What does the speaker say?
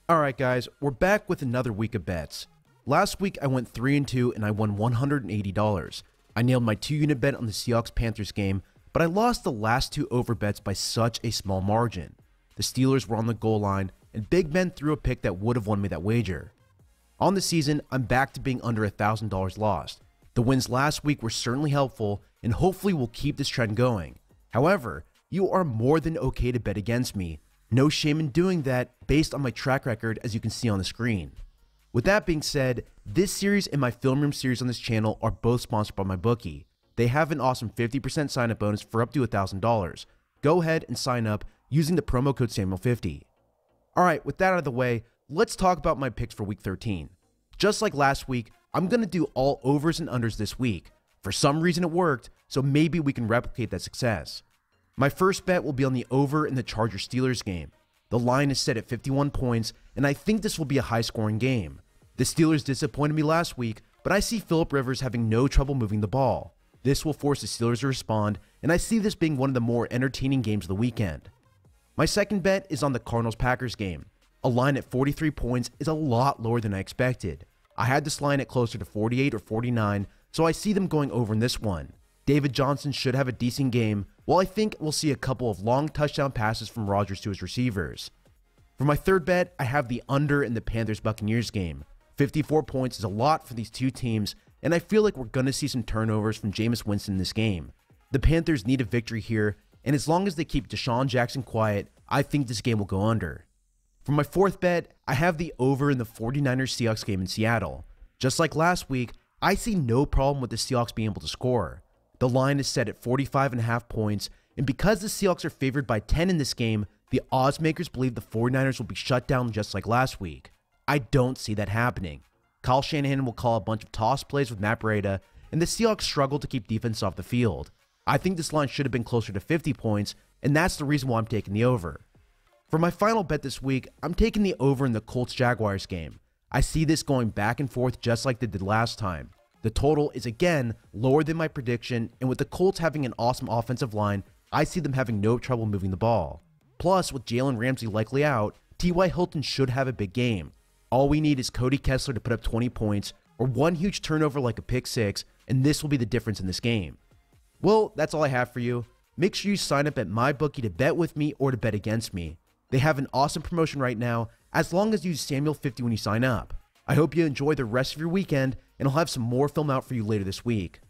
Alright guys, we're back with another week of bets. Last week I went 3-2 and I won $180. I nailed my 2-unit bet on the Seahawks-Panthers game, but I lost the last two over bets by such a small margin. The Steelers were on the goal line, and Big Ben threw a pick that would have won me that wager. On the season, I'm back to being under $1,000 lost. The wins last week were certainly helpful, and hopefully we'll keep this trend going. However, you are more than okay to bet against me. No shame in doing that based on my track record, as you can see on the screen. With that being said, this series and my film room series on this channel are both sponsored by my bookie. They have an awesome 50% sign up bonus for up to $1,000. Go ahead and sign up using the promo code Samuel50. Alright, with that out of the way, let's talk about my picks for week 13. Just like last week, I'm going to do all overs and unders this week. For some reason it worked, so maybe we can replicate that success. My first bet will be on the over in the Chargers-Steelers game. The line is set at 51 points, and I think this will be a high-scoring game. The Steelers disappointed me last week, but I see Phillip Rivers having no trouble moving the ball. This will force the Steelers to respond, and I see this being one of the more entertaining games of the weekend. My second bet is on the Cardinals-Packers game. A line at 43 points is a lot lower than I expected. I had this line at closer to 48 or 49, so I see them going over in this one. David Johnson should have a decent game, while I think we'll see a couple of long touchdown passes from Rodgers to his receivers. For my third bet, I have the under in the Panthers-Buccaneers game. 54 points is a lot for these two teams, and I feel like we're going to see some turnovers from Jameis Winston in this game. The Panthers need a victory here, and as long as they keep Deshaun Jackson quiet, I think this game will go under. For my fourth bet, I have the over in the 49ers-Seahawks game in Seattle. Just like last week, I see no problem with the Seahawks being able to score. The line is set at 45.5 points, and because the Seahawks are favored by 10 in this game, the odds makers believe the 49ers will be shut down just like last week. I don't see that happening. Kyle Shanahan will call a bunch of toss plays with Matt Breida, and the Seahawks struggle to keep defense off the field. I think this line should have been closer to 50 points, and that's the reason why I'm taking the over. For my final bet this week, I'm taking the over in the Colts-Jaguars game. I see this going back and forth just like they did last time. The total is again lower than my prediction, and with the Colts having an awesome offensive line, I see them having no trouble moving the ball. Plus, with Jalen Ramsey likely out, T.Y. Hilton should have a big game. All we need is Cody Kessler to put up 20 points, or one huge turnover like a pick six, and this will be the difference in this game. Well, that's all I have for you. Make sure you sign up at MyBookie to bet with me or to bet against me. They have an awesome promotion right now, as long as you use Samuel50 when you sign up. I hope you enjoy the rest of your weekend, and I'll have some more film out for you later this week.